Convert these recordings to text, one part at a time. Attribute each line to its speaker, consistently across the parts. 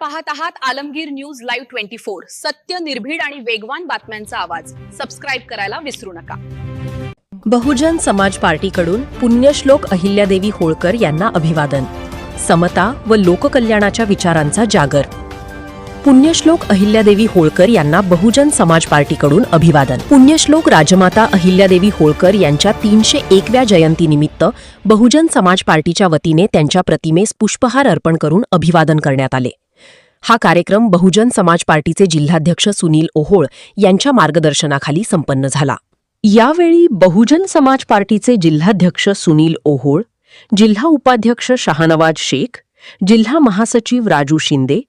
Speaker 1: पाहत आहात Alamgir news live 24। सत्य, निर्भीड आणि वेगवान बातम्यांचा आवाज। सबस्क्राइब करायला विसरू नका।
Speaker 2: बहुजन समाज पार्टीकडून पुण्यश्लोक अहिल्यादेवी होळकर यांना अभिवादन। समता व लोककल्याणाच्या विचारांचा जागर। पुण्यश्लोक अहिल्यादेवी होळकर यांना बहुजन समाज पार्टीकडून अभिवादन। पुण्यश्लोक राजमाता अहिल्यादेवी होळकर यांच्या 301व्या जयंतीनिमित्त बहुजन समाज पार्टीच्या वतीने त्यांच्या प्रतिमेस पुष्पहार अर्पण करून अभिवादन करण्यात आले। हा कार्यक्रम बहुजन समाज पार्टीचे जिल्हाध्यक्ष सुनील ओहोळ यांच्या मार्गदर्शनाखाली संपन्न झाला। यावेळी बहुजन समाज पार्टीचे जिल्हाध्यक्ष सुनील ओहोळ, जिल्हा उपाध्यक्ष शाहनवाज शेख, जिल्हा महासचिव राजू शिंदे,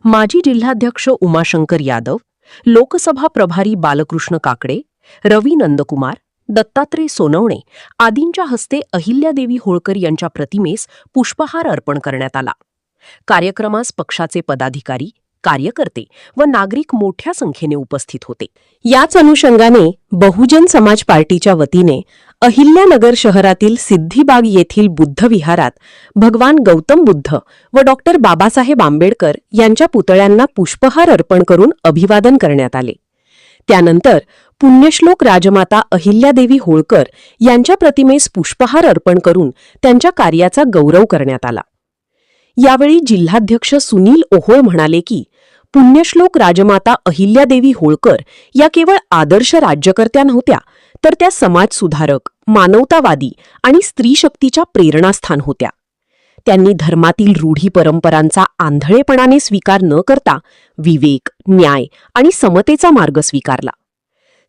Speaker 2: माजी जिल्हाध्यक्ष उमाशंकर यादव, लोकसभा प्रभारी बालकृष्ण काकडे, रवी नंदकुमार, दत्तात्रय सोनवणे आदींच्या हस्ते अहिल्यादेवी होळकर यांच्या प्रतिमेस पुष्पहार अर्पण करण्यात आला। कार्यक्रमास पक्षाचे पदाधिकारी, कार्यकर्ते व नागरिक मोठ्या संख्येने उपस्थित होते। याच अनुषंगाने बहुजन समाज पार्टीच्या वतीने अहिल्यानगर शहरातील सिद्धिबाग येथील बुद्ध विहारात भगवान गौतम बुद्ध व डॉक्टर बाबासाहेब आंबेडकर यांच्या पुतळ्यांना पुष्पहार अर्पण करून अभिवादन करण्यात आले। त्यानंतर पुण्यश्लोक राजमाता अहिल्यादेवी होळकर यांच्या प्रतिमेस पुष्पहार अर्पण करून त्यांच्या कार्याचा गौरव करण्यात आला। यावेळी जिल्हाध्यक्ष सुनील ओहोळ म्हणाले की पुण्यश्लोक राजमाता अहिल्यादेवी होळकर या केवळ आदर्श राज्यकर्त्या नव्हत्या, तर त्या समाजसुधारक, मानवतावादी आणि स्त्रीशक्तीच्या प्रेरणास्थान होत्या। त्यांनी धर्मातील रूढी परंपरांचा आंधळेपणाने स्वीकार न करता विवेक, न्याय आणि समतेचा मार्ग स्वीकारला।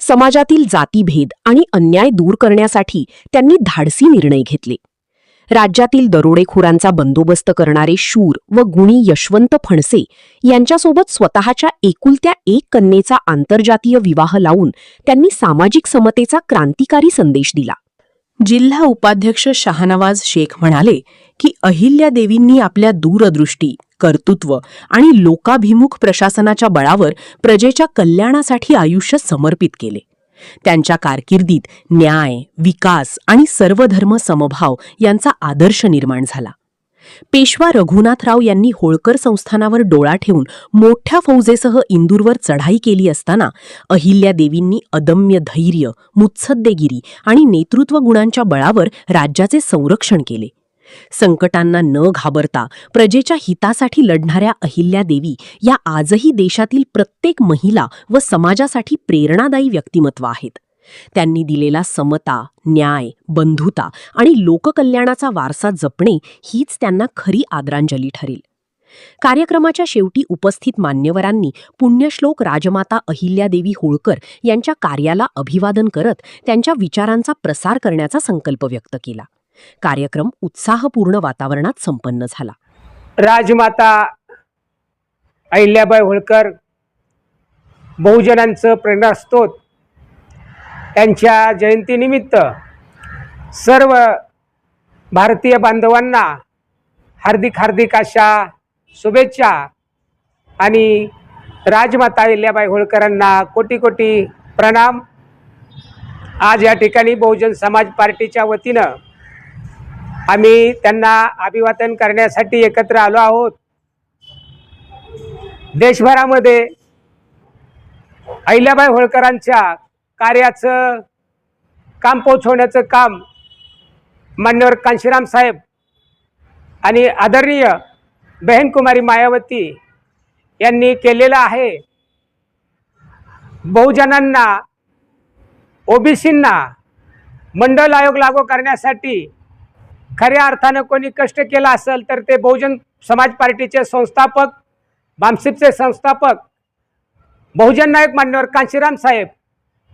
Speaker 2: समाजातील जातीभेद आणि अन्याय दूर करण्यासाठी त्यांनी धाडसी निर्णय घेतले। राज्यातील दरोडेखोरांचा बंदोबस्त करणारे शूर व गुणी यशवंत फणसे यांच्यासोबत स्वतःच्या एकुलत्या एक कन्येचा आंतरजातीय विवाह लावून त्यांनी सामाजिक समतेचा क्रांतिकारी संदेश दिला। जिल्हा उपाध्यक्ष शाहनवाज शेख म्हणाले की अहिल्यादेवींनी आपल्या दूरदृष्टी, कर्तृत्व आणि लोकाभिमुख प्रशासनाच्या बळावर प्रजेच्या कल्याणासाठी आयुष्य समर्पित केले। त्यांच्या कारकिर्दीत न्याय, विकास आणि सर्वधर्म समभाव यांचा आदर्श निर्माण झाला। पेशवा रघुनाथराव यांनी होळकर संस्थानावर डोळा ठेवून मोठ्या फौजेसह इंदूरवर चढाई केली असताना अहिल्यादेवींनी अदम्य धैर्य, मुत्सद्देगिरी आणि नेतृत्व गुणांच्या बळावर राज्याचे संरक्षण केले। संकटांना न घाबरता प्रजेच्या हितासाठी लढणाऱ्या अहिल्यादेवी या आजही देशातील प्रत्येक महिला व समाजासाठी प्रेरणादायी व्यक्तिमत्व आहेत। त्यांनी दिलेला समता, न्याय, बंधुता आणि लोककल्याणाचा वारसा जपणे हीच त्यांना खरी आदरांजली ठरेल। कार्यक्रमाच्या शेवटी उपस्थित मान्यवरांनी पुण्यश्लोक राजमाता अहिल्यादेवी होळकर यांच्या कार्याला अभिवादन करत त्यांच्या विचारांचा प्रसार करण्याचा संकल्प व्यक्त केला। कार्यक्रम उत्साहपूर्ण वातावरणात संपन्न झाला।
Speaker 3: राजमाता अहिल्याबाई होळकर बहुजनांचं प्रेरणास्रोत, त्यांच्या जयंतीनिमित्त सर्व भारतीय बांधवांना हार्दिक अशा शुभेच्छा आणि राजमाता अहिल्याबाई होळकरांना कोटी कोटी प्रणाम। आज या ठिकाणी बहुजन समाज पार्टीच्या वतीनं आम्ही त्यांना अभिवादन करण्यासाठी एकत्र आलो आहोत। देशभरामध्ये अहिल्याबाई होळकरांच्या कार्याचं काम पोहोचवण्याचं काम मान्यवर कांशीराम साहेब आणि आदरणीय बहन कुमारी मायावती यांनी केलेलं आहे। बहुजनांना, ओबीसींना मंडल आयोग लागू करण्यासाठी खऱ्या अर्थानं कोणी कष्ट केला असेल तर ते बहुजन समाज पार्टीचे संस्थापक, भामसिपचे संस्थापक बहुजन नायक मान्यवर कांशीराम साहेब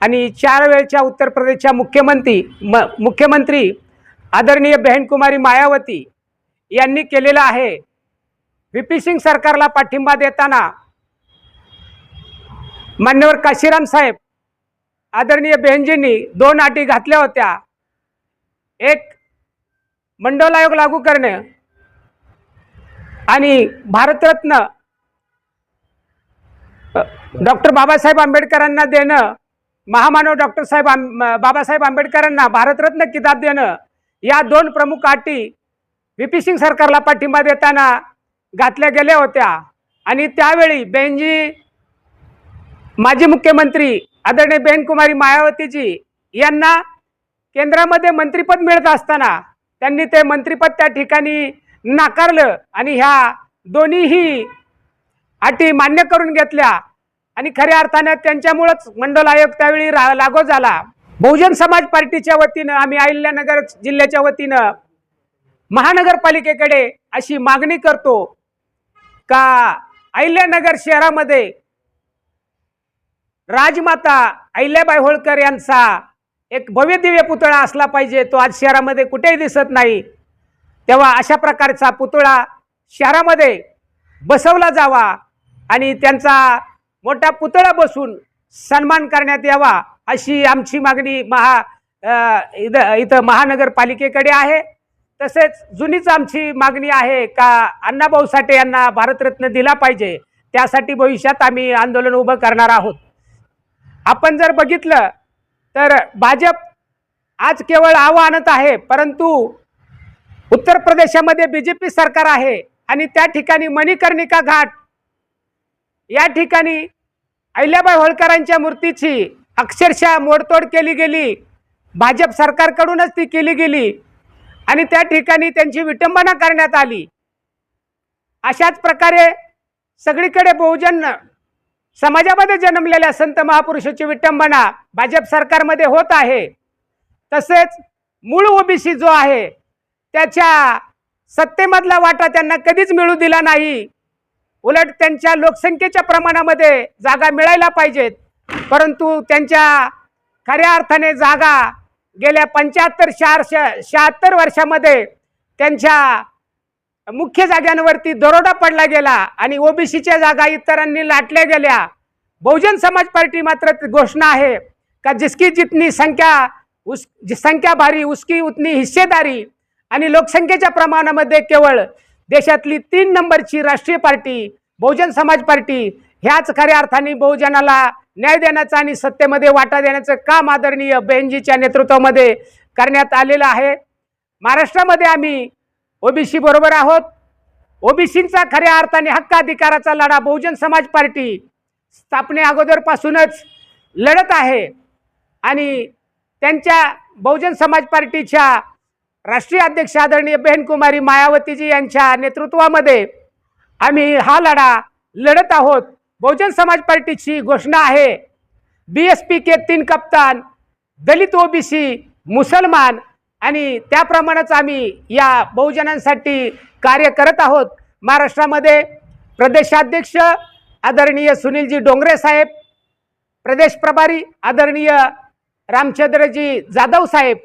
Speaker 3: आणि 4 वेळच्या उत्तर प्रदेशच्या मुख्यमंत्री आदरणीय बहन कुमारी मायावती यांनी केलेलं आहे। व्हीपी सिंग सरकारला पाठिंबा देताना मान्यवर कांशीराम साहेब आदरणीय बहनजींनी 2 अटी घातल्या होत्या। एक, मंडल आयोग लागू करणे आणि भारतरत्न डॉक्टर बाबासाहेब आंबेडकरांना देणं, महामानव डॉक्टर बाबासाहेब आंबेडकरांना भारतरत्न किताब देणं, या 2 प्रमुख अटी व्हीपी सिंग सरकारला पाठिंबा देताना घातल्या गेल्या होत्या। आणि त्यावेळी बहनजी माजी मुख्यमंत्री आदरणीय बहनकुमारी मायावतीजी यांना केंद्रामध्ये मंत्रिपद मिळत असताना त्यांनी ते मंत्रिपद त्या ठिकाणी नाकारलं आणि ह्या दोन्हीही अटी मान्य करून घेतल्या आणि खऱ्या अर्थाने त्यांच्यामुळेच मंडल आयोग त्यावेळी लागू झाला. बहुजन समाज पार्टीच्या वतीनं आम्ही अहिल्यानगर जिल्ह्याच्या वतीनं महानगरपालिकेकडे अशी मागणी करतो का अहिल्यानगर शहरामध्ये राजमाता अहिल्याबाई होळकर यांचा एक भव्य दिव्य पुतळा असला पाहिजे. तो आज शहरामध्ये कुठेही दिसत नाही. तेव्हा अशा प्रकारचा पुतळा शहरामध्ये बसवला जावा आणि त्यांचा मोठा पुतळा बसून सन्मान करण्यात यावा अशी आमची मागणी इथं महानगरपालिकेकडे आहे. तसेच जुनीच आमची मागणी आहे का अण्णाभाऊ साठे यांना भारतरत्न दिला पाहिजे. त्यासाठी भविष्यात आम्ही आंदोलन उभं करणार आहोत. आपण जर बघितलं तर भाजप आज केवळ आव्हानत आहे, परंतु उत्तर प्रदेशामध्ये बीजेपी सरकार आहे आणि त्या ठिकाणी मणिकर्णिका घाट या ठिकाणी अहिल्याबाई होळकरांच्या मूर्तीची अक्षरशः मोडतोड केली गेली. भाजप सरकारकडूनच ती केली गेली आणि त्या ठिकाणी त्यांची विटंबना करण्यात आली. अशाच प्रकारे सगळीकडे बहुजन समाजामध्ये जन्मलेल्या संत महापुरुषाची विटंबना भाजप सरकारमध्ये होत आहे. तसेच मूळ ओबीसी जो आहे त्याच्या सत्तेमधला वाटा त्यांना कधीच मिळू दिला नाही. उलट त्यांच्या लोकसंख्येच्या प्रमाणामध्ये जागा मिळायला पाहिजेत, परंतु त्यांच्या खऱ्या अर्थाने जागा गेल्या 75-76 वर्षामध्ये त्यांच्या मुख्य जागांवरती दरोडा पडला गेला आणि ओबीसीच्या जागा इतरांनी लाटल्या गेल्या. बहुजन समाज पार्टी मात्र घोषणा आहे का जिसकी जितनी संख्या भारी उसकी उतनी हिस्सेदारी आणि लोकसंख्येच्या प्रमाणामध्ये केवळ देशातली 3 नंबरची राष्ट्रीय पार्टी बहुजन समाज पार्टी ह्याच खऱ्या अर्थाने बहुजनाला न्याय देण्याचं आणि सत्तेमध्ये वाटा देण्याचं काम आदरणीय बहनजीच्या नेतृत्वामध्ये करण्यात आलेलं आहे. महाराष्ट्रामध्ये आम्ही ओबीसी बरोबर आहोत. ओबीसींचा खऱ्या अर्थाने हक्क अधिकाराचा लढा बहुजन समाज पार्टी स्थापने अगोदरपासूनच लढत आहे आणि त्यांच्या बहुजन समाज पार्टीच्या राष्ट्रीय अध्यक्ष आदरणीय बहनकुमारी मायावतीजी यांच्या नेतृत्वामध्ये आम्ही हा लढा लढत आहोत. बहुजन समाज पार्टीची घोषणा आहे बीएसपी के 3 कप्तान, दलित, ओबीसी, मुसलमान आणि त्याप्रमाणेच आम्ही या बहुजनांसाठी कार्य करत आहोत. महाराष्ट्रामध्ये प्रदेशाध्यक्ष आदरणीय सुनीलजी डोंगरे साहेब, प्रदेश प्रभारी आदरणीय रामचंद्रजी जाधव साहेब,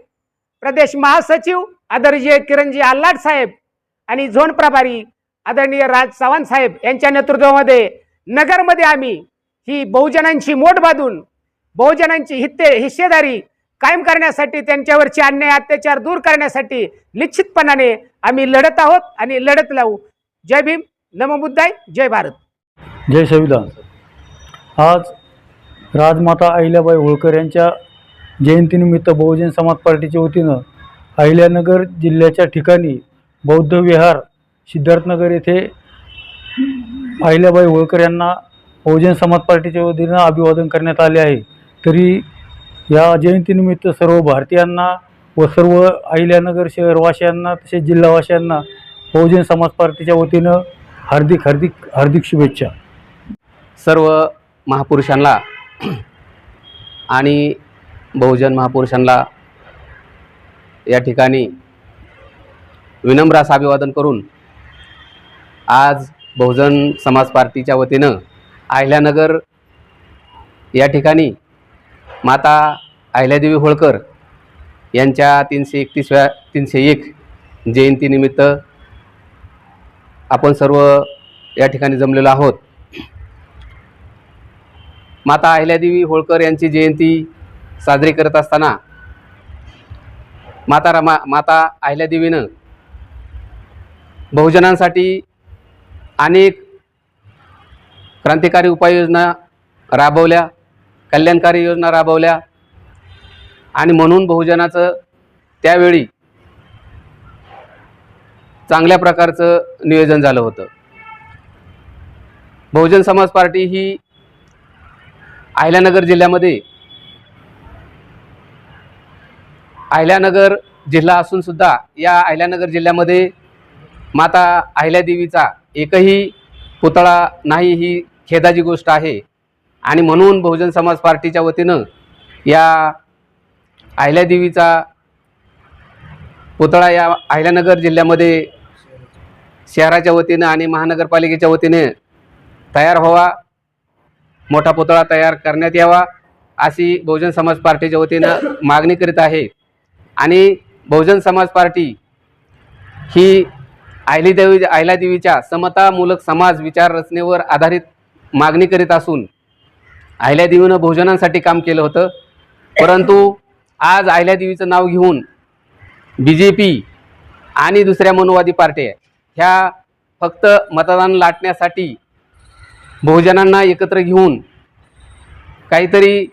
Speaker 3: प्रदेश महासचिव आदरणीय किरणजी आल्हाट साहेब आणि झोन प्रभारी आदरणीय राज चव्हाण साहेब यांच्या नेतृत्वामध्ये नगरमध्ये आम्ही ही बहुजनांची मोठ बांधून बहुजनांची हिस्सेदारी कायम करण्यासाठी, त्यांच्यावरचे अन्याय अत्याचार दूर करण्यासाठी निश्चितपणाने आम्ही लढत आहोत आणि लढत लावू. जय भीम, नमो बुद्धाय, जय भारत,
Speaker 4: जय संविधान. आज राजमाता अहिल्याबाई होळकर यांच्या जयंतीनिमित्त बहुजन समाज पार्टीच्या वतीनं अहिल्यानगर जिल्ह्याच्या ठिकाणी बौद्ध विहार सिद्धार्थनगर येथे अहिल्याबाई होळकर यांना बहुजन समाज पार्टीच्या वतीनं अभिवादन करण्यात आले आहे. तरी या जयंतीनिमित्त सर्व भारतीयांना व सर्व अहिल्यानगर शहरवासियांना तसेच जिल्हावासियांना बहुजन समाज पार्टीच्या वतीनं हार्दिक हार्दिक हार्दिक शुभेच्छा.
Speaker 5: सर्व महापुरुषांना आणि बहुजन महापुरुषांना या ठिकाणी विनम्र असं अभिवादन करून आज बहुजन समाज पार्टीच्या वतीनं अहिल्यानगर या ठिकाणी माता अहिल्यादेवी होळकर यांच्या 301 जयंतीनिमित्त आपण सर्व या ठिकाणी जमलेलो आहोत. माता अहिल्यादेवी होळकर यांची जयंती साजरी करत असताना माता अहिल्यादेवीनं बहुजनांसाठी अनेक क्रांतिकारी उपाययोजना राबवल्या, कल्याणकारी योजना राबवल्या आणि म्हणून बहुजनाचं त्यावेळी चांगल्या प्रकारचं नियोजन झालं होतं. बहुजन समाज पार्टी ही अहिल्यानगर जिल्ह्यामध्ये अहिल्यानगर जिल्हा असून सुद्धा या अहिल्यानगर जिल्ह्यामध्ये माता अहिल्यादेवीचा एकही पुतळा नाही ही खेदाची गोष्ट आहे। आणि म्हणून बहुजन समाज पार्टीच्या वतीनं या अहिल्यादेवीचा पुतळा या अहिल्यानगर जिल्ह्यामध्ये शहराच्या वतीनं आणि महानगरपालिकेच्या वतीने तयार व्हावा, मोठा पुतळा तयार करण्यात यावा अशी बहुजन समाज पार्टीच्या वतीनं मागणी करीत आहे। आणि बहुजन समाज पार्टी ही अहिल्यादेवीच्या समतामूलक समाज विचार रचनेवर आधारित मागणी करीत असून अहिल्यादेवीनं बहुजनांसाठी काम केलं होतं, परंतु आज अहिल्यादेवीचं नाव घेऊन BJP आणि दुसऱ्या मनुवादी पार्ट्या ह्या फक्त मतदान लाटण्यासाठी बहुजनांना एकत्र घेऊन काहीतरी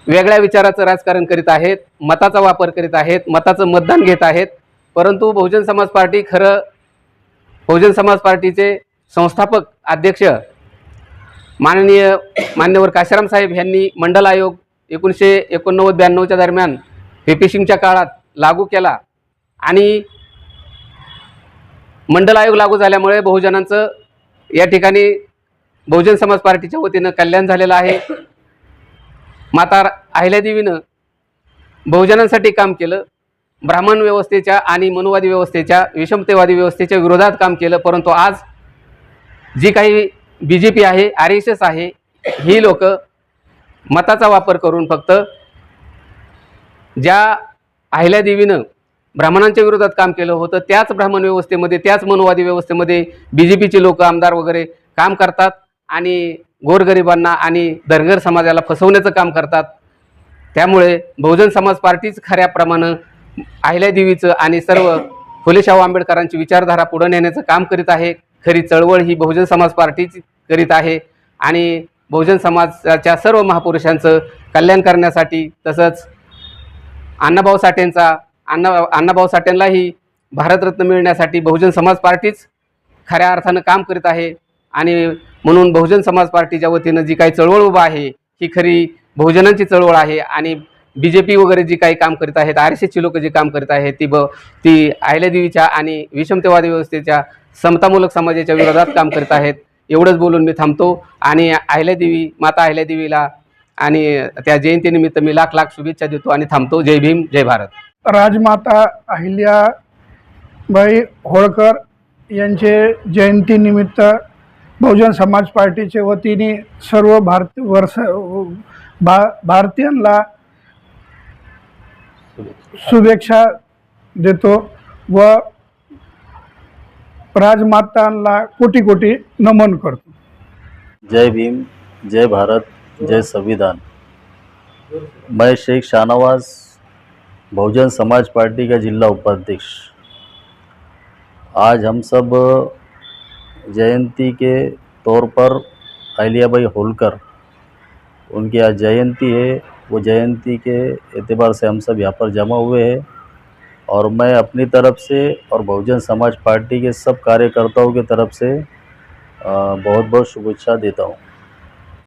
Speaker 5: वेगळ्या विचाराचं राजकारण करीत आहेत, मताचा वापर करीत आहेत, मताचं मतदान घेत आहेत। परंतु बहुजन समाज पार्टी बहुजन समाज पार्टीचे संस्थापक अध्यक्ष माननीय काशीराम साहेब यांनी मंडल आयोग 1989-92च्या दरम्यान VP सिंगच्या काळात लागू केला आणि मंडल आयोग लागू झाल्यामुळे बहुजनांचं या ठिकाणी बहुजन समाज पार्टीच्या वतीनं कल्याण झालेलं आहे। माता अहिल्यादेवीनं बहुजनांसाठी काम केलं, ब्राह्मण व्यवस्थेच्या आणि मनुवादी व्यवस्थेच्या विषमतेवादी व्यवस्थेच्या विरोधात काम केलं। परंतु आज जी काही BJP आहे, RSS आहे, ही लोक मताचा वापर करून फक्त ज्या अहिल्यादेवीनं ब्राह्मणांच्या विरोधात काम केलं होतं त्याच ब्राह्मण व्यवस्थेमध्ये, त्याच मनुवादी व्यवस्थेमध्ये BJPचे लोक आमदार वगैरे काम करतात आणि गोरगरिबांना आणि धनगर समाजाला फसवण्याचं काम करतात। त्यामुळे बहुजन समाज पार्टीच खऱ्या प्रमाणे अहिल्यादेवीचं आणि सर्व फुले शाहू आंबेडकरांची विचारधारा पुढे नेण्याचं काम करीत आहे। खरी चळवळ ही बहुजन समाज पार्टीच करीत आहे आणि बहुजन समाजाच्या सर्व महापुरुषांचं कल्याण करण्यासाठी, तसंच अण्णाभाऊ साठेंनाही भारतरत्न मिळण्यासाठी बहुजन समाज पार्टीच खऱ्या अर्थानं काम करीत आहे। आणि म्हणून बहुजन समाज पार्टीच्या वतीनं जी काही चळवळ उभा आहे ही खरी बहुजनांची चळवळ आहे आणि BJP वगैरे जी काही काम करीत आहेत, RSSची लोक जे काम करीत आहेत ती अहिल्यादेवीच्या आणि विषमतेवादी व्यवस्थेच्या समतामूलक समाजाच्या विरोधात काम करीत आहेत। एवढंच बोलून मी थांबतो आणि माता अहिल्यादेवीला आणि त्या जयंतीनिमित्त मी लाख लाख शुभेच्छा देतो आणि थांबतो। जय भीम, जय भारत।
Speaker 6: राजमाता अहिल्याबाई होळकर यांचे जयंतीनिमित्त बहुजन समाज पार्टीच्या वतीने सर्व भारतीयांना शुभेच्छा देतो व राजमातांना कोटी कोटी नमन करतो।
Speaker 7: जय भीम, जय भारत, जय संविधान। मैं शेख शाहनवाज, बहुजन समाज पार्टी का जिला उपाध्यक्ष। आज हम सब जयंती के तौर पर अहिल्याबाई होलकर, उनकी आज जयंती है, वो जयंती के एतबार से हम सब यहाँ पर जमा हुए हैं और मैं अपनी तरफ से और बहुजन समाज पार्टी के सब कार्यकर्ताओं की तरफ से बहुत बहुत शुभेच्छा देता हूँ।